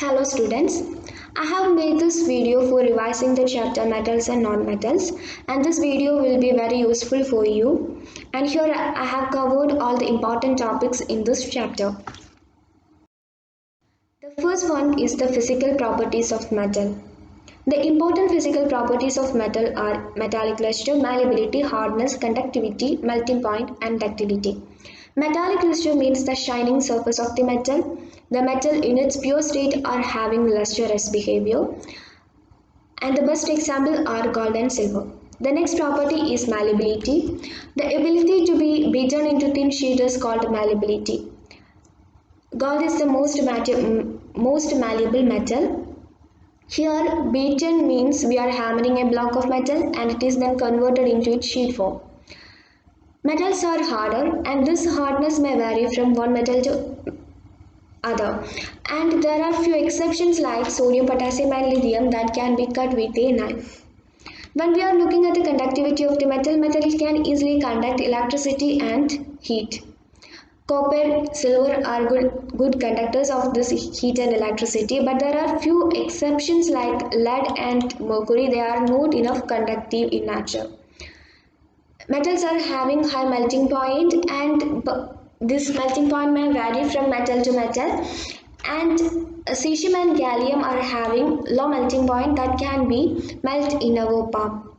Hello students, I have made this video for revising the chapter metals and non-metals, and this video will be very useful for you, and here I have covered all the important topics in this chapter. The first one is the physical properties of metal. The important physical properties of metal are metallic luster, malleability, hardness, conductivity, melting point, and ductility. Metallic luster means the shining surface of the metal. The metal in its pure state are having lustrous behavior, and the best example are gold and silver. The next property is malleability. The ability to be beaten into thin sheet is called malleability. Gold is the most malleable metal. Here, beaten means we are hammering a block of metal and it is then converted into its sheet form. Metals are harder and this hardness may vary from one metal to other. And there are few exceptions like sodium, potassium and lithium that can be cut with a knife. When we are looking at the conductivity of the metal can easily conduct electricity and heat. Copper, silver are good conductors of this heat and electricity, but there are few exceptions like lead and mercury. They are not enough conductive in nature. Metals are having high melting point, and this melting point may vary from metal to metal. And cesium and gallium are having low melting point that can be melt in our palm.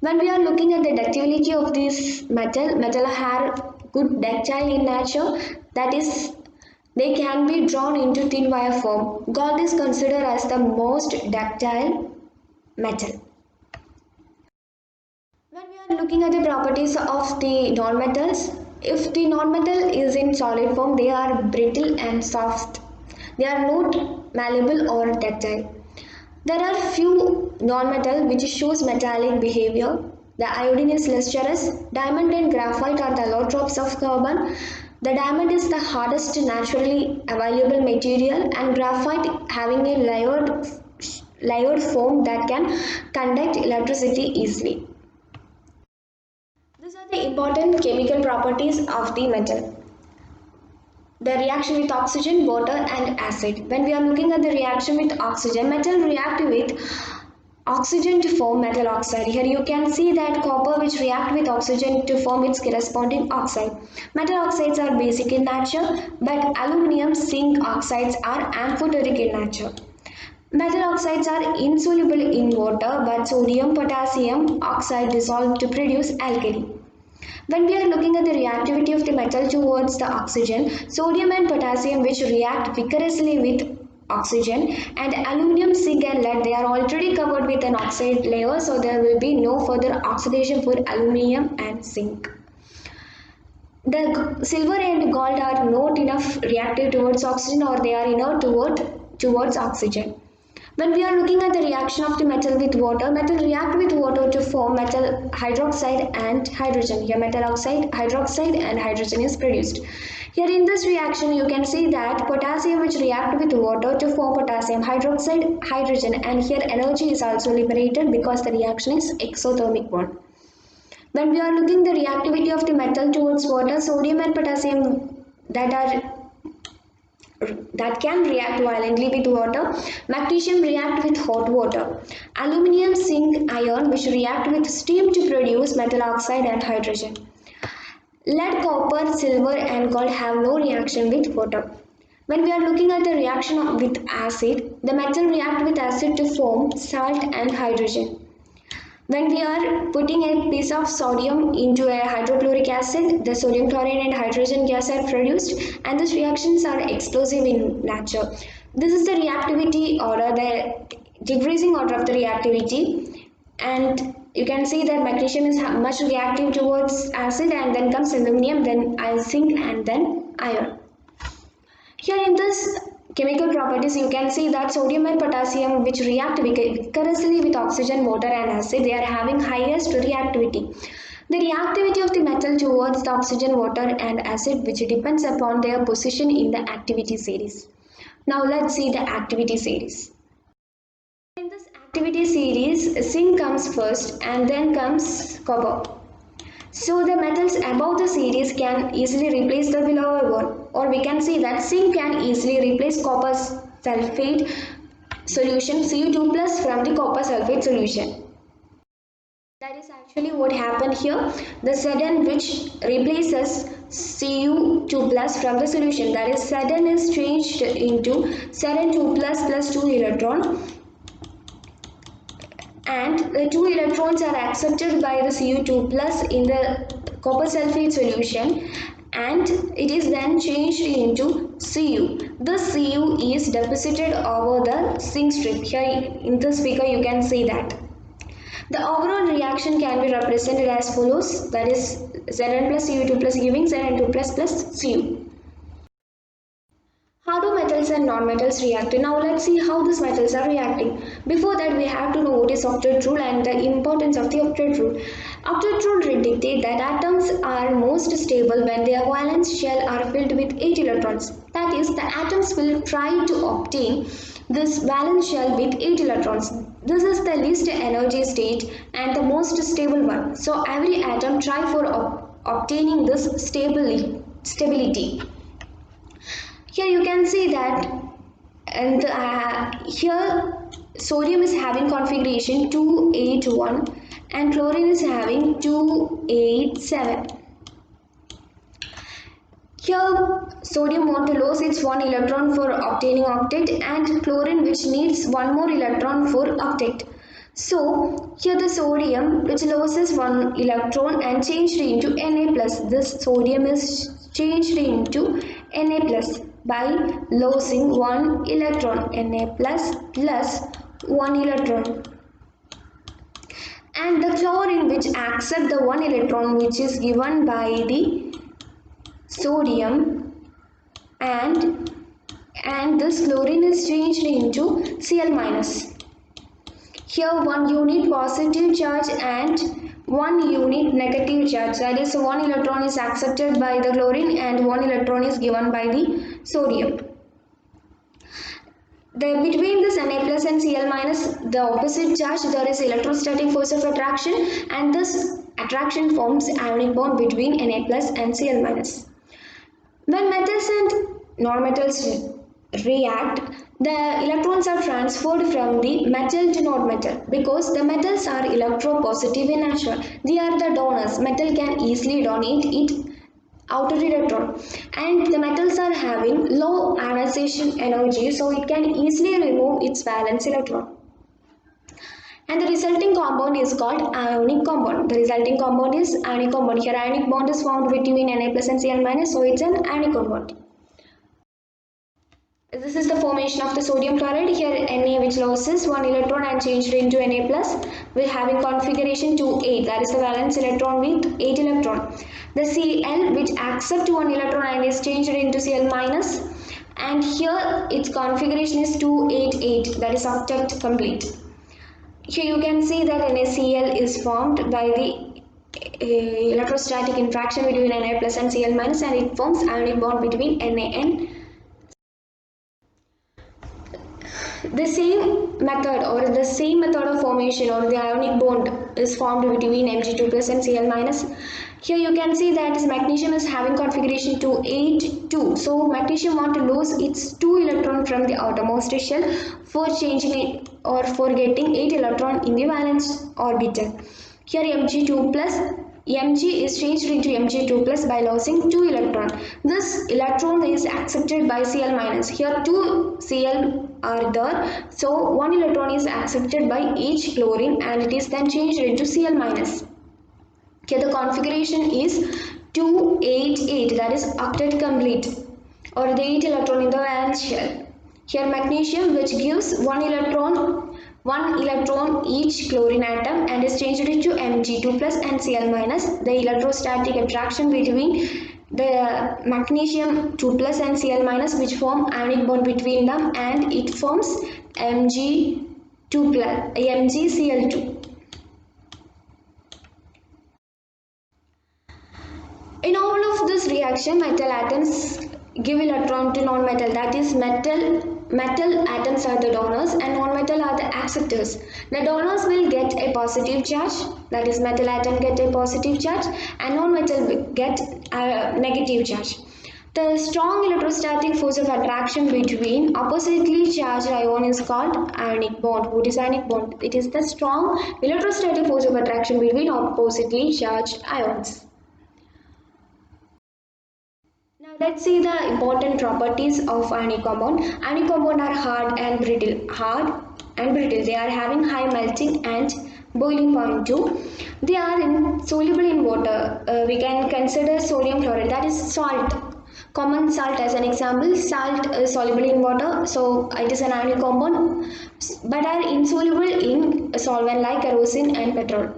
When we are looking at the ductility of this metal are good ductile in nature, that is, they can be drawn into thin wire form. Gold is considered as the most ductile metal. When we are looking at the properties of the non-metals, if the non-metal is in solid form, they are brittle and soft. They are not malleable or ductile. There are few non-metal which shows metallic behavior. The iodine is lustrous. Diamond and graphite are the allotropes of carbon. The diamond is the hardest naturally available material, and graphite having a layered form that can conduct electricity easily. These are the important chemical properties of the metal. The reaction with oxygen, water and acid. When we are looking at the reaction with oxygen, metal react with oxygen to form metal oxide. Here you can see that copper which react with oxygen to form its corresponding oxide. Metal oxides are basic in nature, but aluminium, zinc oxides are amphoteric in nature. Metal oxides are insoluble in water, but sodium potassium oxide dissolve to produce alkali. When we are looking at the reactivity of the metal towards the oxygen, sodium and potassium which react vigorously with oxygen, and aluminium, zinc and lead, they are already covered with an oxide layer, so there will be no further oxidation for aluminium and zinc. The silver and gold are not enough reactive towards oxygen, or they are inert towards oxygen. When we are looking at the reaction of the metal with water, metal react with water to form metal hydroxide and hydrogen. Here metal oxide, hydroxide and hydrogen is produced. Here in this reaction you can see that potassium which react with water to form potassium hydroxide, hydrogen, and here energy is also liberated because the reaction is exothermic one. When we are looking the reactivity of the metal towards water, sodium and potassium that can react violently with water. Magnesium react with hot water. Aluminium, zinc, iron which react with steam to produce metal oxide and hydrogen. Lead, copper, silver and gold have no reaction with water. When we are looking at the reaction with acid, the metal react with acid to form salt and hydrogen. When we are putting a piece of sodium into a hydrochloric acid, the sodium chloride and hydrogen gas are produced, and these reactions are explosive in nature. This is the reactivity order, the decreasing order of the reactivity, and you can see that magnesium is much reactive towards acid, and then comes aluminum, then zinc and then iron. Here in this chemical properties you can see that sodium and potassium which react vigorously with oxygen, water and acid, they are having highest reactivity. The reactivity of the metal towards the oxygen, water and acid which depends upon their position in the activity series. Now let's see the activity series. In this activity series, zinc comes first and then comes copper. So the metals above the series can easily replace the below one, or we can see that zinc can easily replace copper sulfate solution Cu2 plus from the copper sulfate solution. That is actually what happened here. The Zn which replaces Cu2 plus from the solution, that is Zn is changed into Zn2 plus 2 electron, and the 2 electrons are accepted by the Cu2 plus in the copper sulfate solution, and it is then changed into Cu. This Cu is deposited over the zinc strip. Here in this figure you can see that. The overall reaction can be represented as follows, that is Zn plus Cu2 plus giving Zn2 plus Cu. How do metals and non-metals react? Now let's see how these metals are reacting. Before that, we have to know what is octet rule and the importance of the octet rule. Octet rule dictates that atoms are most stable when their valence shell are filled with 8 electrons. That is, the atoms will try to obtain this valence shell with 8 electrons. This is the least energy state and the most stable one. So every atom try for obtaining this stability. Here you can see that, and here sodium is having configuration 281 and chlorine is having 287. Here sodium want to lose its 1 electron for obtaining octet, and chlorine which needs 1 more electron for octet. So here the sodium which loses 1 electron and changed into Na plus. This sodium is changed into Na plus by losing 1 electron, Na plus 1 electron. And the chlorine which accept the 1 electron which is given by the sodium, and this chlorine is changed into Cl minus. Here 1 unit positive charge and 1 unit negative charge, that is 1 electron is accepted by the chlorine and 1 electron is given by the sodium. Between this Na plus and Cl minus, the opposite charge, there is electrostatic force of attraction, and this attraction forms ionic bond between Na plus and Cl minus. When metals and non-metals react, the electrons are transferred from the metal to non-metal because the metals are electropositive in nature. They are the donors. Metal can easily donate its outer electron, and the metals are having low ionization energy, so it can easily remove its valence electron. And the resulting compound is called ionic compound. The resulting compound is ionic compound. Here ionic bond is formed between Na plus and Cl minus, so it's an ionic compound. This is the formation of the sodium chloride. Here Na which loses 1 electron and changed into Na plus, will having configuration 2,8, that is the valence electron with 8 electron. The Cl which accept 1 electron and is changed into Cl minus, and here its configuration is 288, that is octet complete. Here you can see that NaCl is formed by the electrostatic interaction between Na plus and Cl minus, and it forms ionic bond between Na and. The same method of formation, or the ionic bond, is formed between Mg2 plus and Cl minus. Here you can see that magnesium is having configuration 282. So magnesium want to lose its 2 electron from the outermost shell for changing it, or for getting 8 electron in the valence orbital. Here Mg2 plus, Mg is changed into Mg2 plus by losing 2 electron. This electron is accepted by Cl minus. Here 2 Cl are there, so 1 electron is accepted by each chlorine and it is then changed into Cl minus. Here the configuration is 288, that is octet complete, or the 8 electron in the valence shell. Here magnesium which gives 1 electron each chlorine atom and is changed into Mg2 plus and Cl minus. The electrostatic attraction between the magnesium 2 plus and Cl minus which form ionic bond between them, and it forms Mg2 plus MgCl2. In all of this reaction, metal atoms give electron to non-metal, that is metal atoms are the donors and non-metal are the acceptors. The donors will get a positive charge, that is metal atom get a positive charge and non-metal will get a negative charge. The strong electrostatic force of attraction between oppositely charged ion is called ionic bond. What is ionic bond? It is the strong electrostatic force of attraction between oppositely charged ions. Now let's see the important properties of ionic compound. Ionic compound are hard and brittle. Hard and brittle. They are having high melting and boiling point too. They are soluble in water. We can consider sodium chloride, that is salt. Common salt as an example. Salt is soluble in water, so it is an ionic compound, but are insoluble in solvent like kerosene and petrol.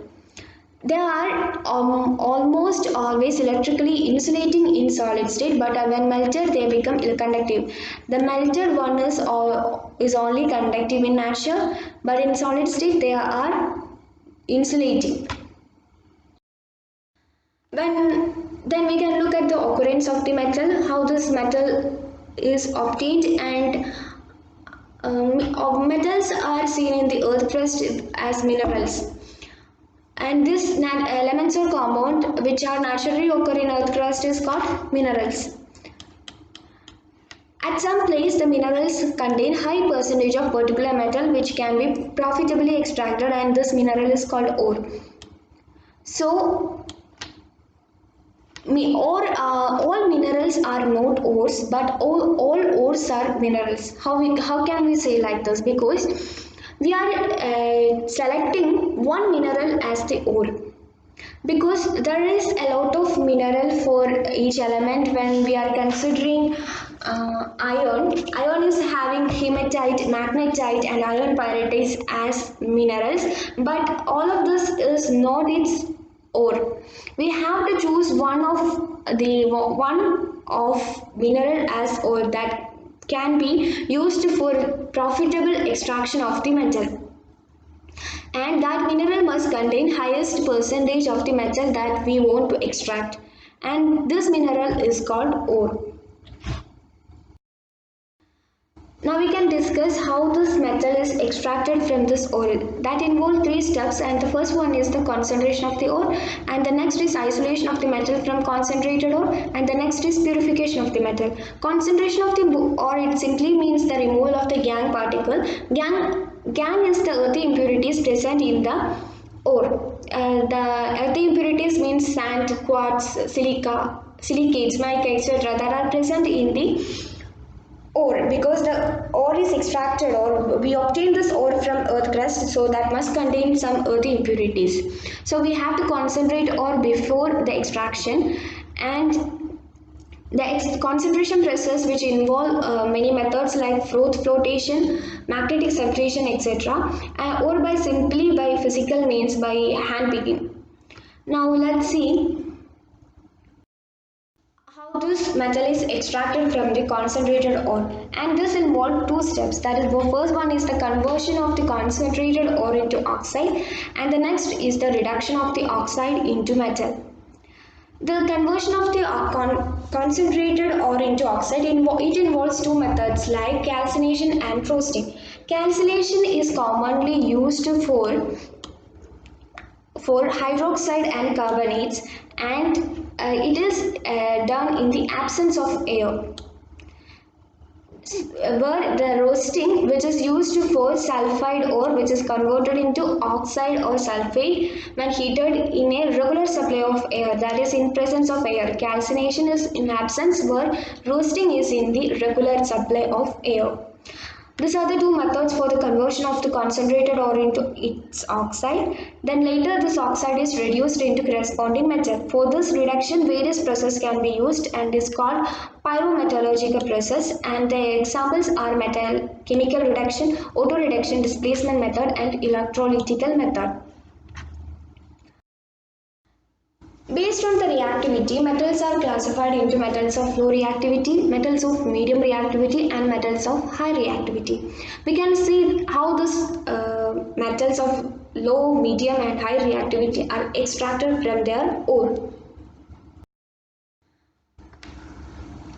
They are almost always electrically insulating in solid state, but when melted they become conductive. The melted one is only conductive in nature, but in solid state they are insulating. Then we can look at the occurrence of the metal, how this metal is obtained, and metals are seen in the earth crust as minerals. And these elements or compound which are naturally occur in earth crust is called minerals. At some place the minerals contain high percentage of particular metal which can be profitably extracted, and this mineral is called ore. So all minerals are not ores, but all ores are minerals. How can we say like this? Because we are selecting one mineral as the ore, because there is a lot of mineral for each element. When we are considering iron is having hematite, magnetite and iron pyrites as minerals, but all of this is not its ore. We have to choose one of mineral as ore that can be used for profitable extraction of the metal, and that mineral must contain highest percentage of the metal that we want to extract, and this mineral is called ore. Now we can discuss how this metal is extracted from this ore. That involves three steps, and the first one is the concentration of the ore, and the next is isolation of the metal from concentrated ore, and the next is purification of the metal. Concentration of the ore, it simply means the removal of the gangue particle. Gangue is the earthy impurities present in the ore. The earthy impurities means sand, quartz, silicates, mica, etc. that are present in the ore, because the ore is extracted, or we obtain this ore from earth crust, so that must contain some earthy impurities. So we have to concentrate ore before the extraction, and the concentration process which involve many methods like froth flotation, magnetic separation, etc., or by simply by physical means by hand picking. Now let's see how this metal is extracted from the concentrated ore, and this involves two steps. That is, the first one is the conversion of the concentrated ore into oxide, and the next is the reduction of the oxide into metal. The conversion of the concentrated ore into oxide, it involves two methods like calcination and roasting. Calcination is commonly used for hydroxide and carbonates, and it is done in the absence of air. Where the roasting, which is used for sulfide ore, which is converted into oxide or sulfate when heated in a regular supply of air, that is in presence of air. Calcination is in absence, where roasting is in the regular supply of air. These are the two methods for the conversion of the concentrated ore into its oxide. Then later this oxide is reduced into corresponding metal. For this reduction, various processes can be used and is called pyrometallurgical process, and the examples are metal chemical reduction, auto reduction, displacement method and electrolytical method. Based on the reactivity, metals are classified into metals of low reactivity, metals of medium reactivity and metals of high reactivity. We can see how these metals of low, medium and high reactivity are extracted from their ore.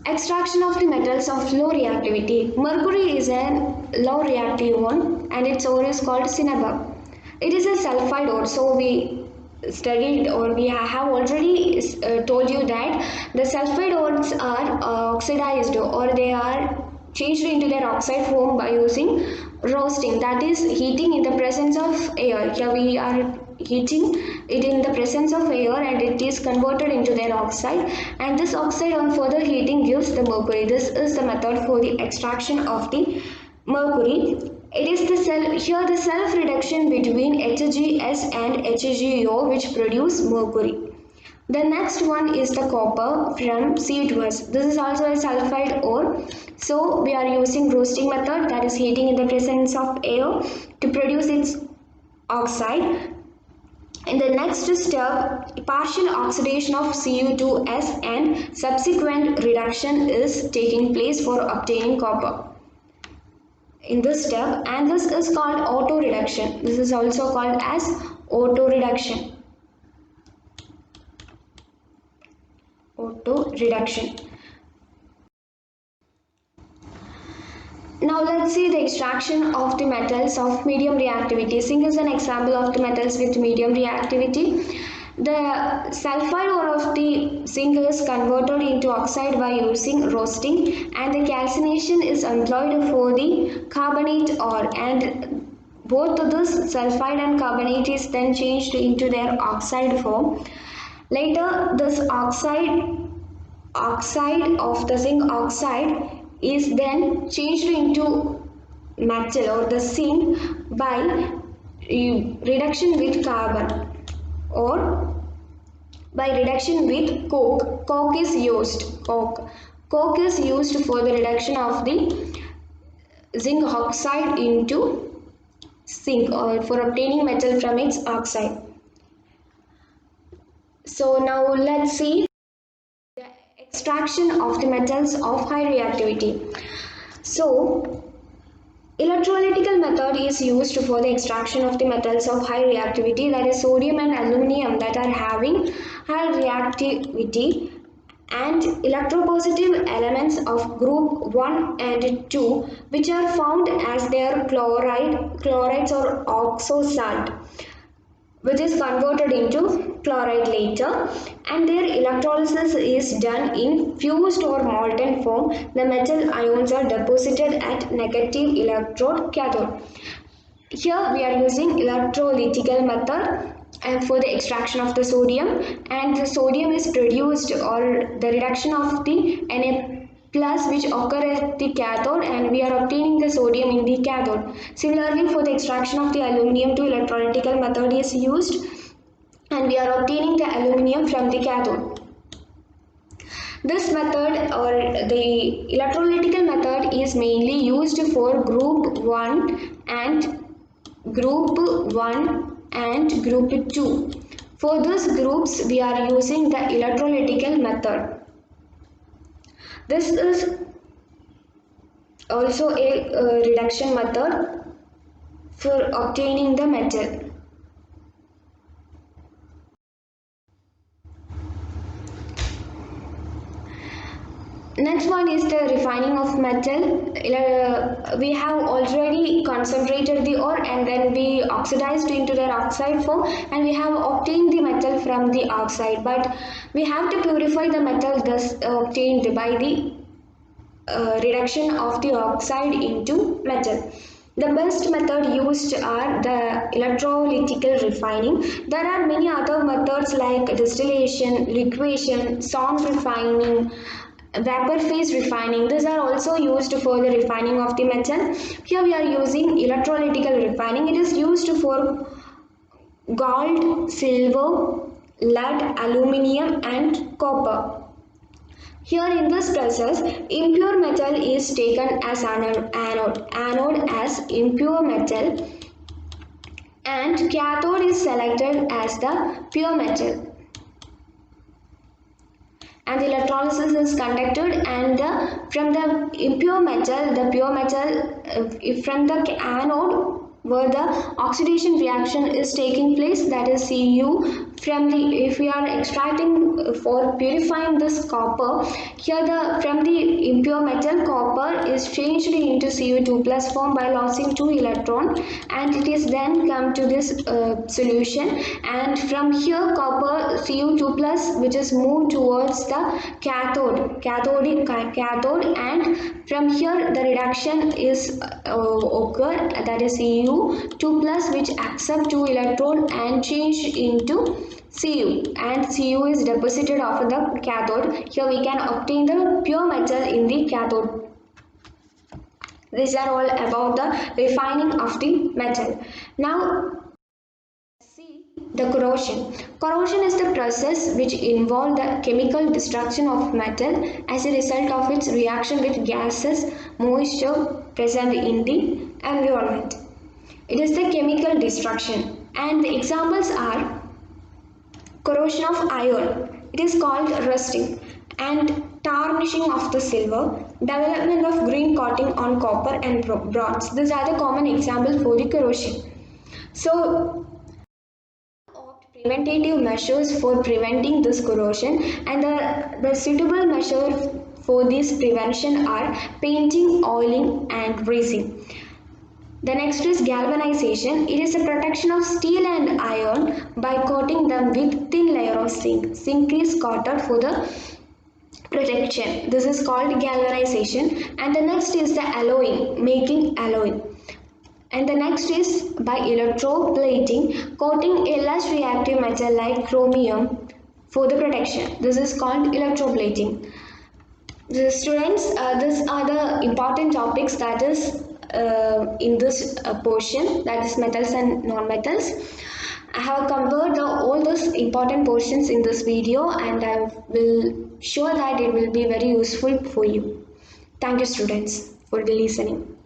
Extraction of the metals of low reactivity. Mercury is a low reactive one and its ore is called cinnabar. It is a sulfide ore, so we studied or we have already told you that the sulfide ores are oxidized or they are changed into their oxide form by using roasting, that is heating in the presence of air. Here we are heating it in the presence of air and it is converted into their oxide, and this oxide on further heating gives the mercury. This is the method for the extraction of the mercury. It is the self reduction between HgS and HgO which produce mercury. The next one is the copper from C2S. This is also a sulfide ore. So we are using roasting method, that is heating in the presence of air to produce its oxide. In the next step, partial oxidation of Cu2S and subsequent reduction is taking place for obtaining copper in this step, and this is called auto reduction. This is also called as auto reduction. Auto reduction. Now let's see the extraction of the metals of medium reactivity. Zinc is an example of the metals with medium reactivity. The sulfide ore of the zinc is converted into oxide by using roasting, and the calcination is employed for the carbonate ore, and both this sulfide and carbonate is then changed into their oxide form. Later this oxide of the zinc oxide is then changed into metal or the zinc by reduction with carbon or by reduction with coke. Coke is used. Coke is used for the reduction of the zinc oxide into zinc or for obtaining metal from its oxide. So now let's see the extraction of the metals of high reactivity. So electrolytical method is used for the extraction of the metals of high reactivity, that is sodium and aluminum that are having high reactivity, and electropositive elements of group 1 and 2 which are found as their chlorides or oxo salt, which is converted into chloride later, and their electrolysis is done in fused or molten form. The metal ions are deposited at negative electrode cathode. Here we are using electrolytical method and for the extraction of the sodium, and the sodium is produced or the reduction of the Na plus which occur at the cathode, and we are obtaining the sodium in the cathode. Similarly, for the extraction of the aluminium, to electrolytical method is used and we are obtaining the aluminium from the cathode. This method or the electrolytical method is mainly used for group 1 and group 2. For these groups we are using the electrolytical method. This is also a reduction method for obtaining the metal. Next one is the refining of metal. We have already concentrated the ore and then we oxidized into their oxide form, and we have obtained the metal from the oxide, but we have to purify the metal thus obtained by the reduction of the oxide into metal. The best method used are the electrolytical refining. There are many other methods like distillation, liquefaction, sound refining, vapor phase refining. These are also used for the refining of the metal. Here we are using electrolytical refining. It is used for gold, silver, lead, aluminium and copper. Here in this process, impure metal is taken as anode as impure metal, and cathode is selected as the pure metal. And the electrolysis is conducted, and from the impure metal, the pure metal from the anode where the oxidation reaction is taking place, that is Cu. From the, if we are extracting for purifying this copper, here the from the impure metal copper is changed into Cu2 plus form by losing 2 electron, and it is then come to this solution, and from here copper Cu2 plus, which is moved towards the cathode, and from here the reduction is occur, that is Cu2 plus, which accept 2 electron and change into Cu, and Cu is deposited of the cathode. Here we can obtain the pure metal in the cathode. These are all about the refining of the metal. Now see the corrosion. Corrosion is the process which involves the chemical destruction of metal as a result of its reaction with gases, moisture present in the environment. It is the chemical destruction, and the examples are corrosion of iron, it is called rusting, and tarnishing of the silver, development of green coating on copper and bronze. These are the common examples for the corrosion. So preventative measures for preventing this corrosion, and the suitable measures for this prevention are painting, oiling and greasing. The next is galvanization. It is a protection of steel and iron by coating them with thin layer of zinc. Zinc is coated for the protection. This is called galvanization. And the next is the alloying, making alloy. And the next is by electroplating, coating a less reactive metal like chromium for the protection. This is called electroplating. The students, these are the important topics that is in this portion, that is metals and non-metals. I have covered all those important portions in this video, and I will sure that it will be very useful for you. Thank you students for the listening.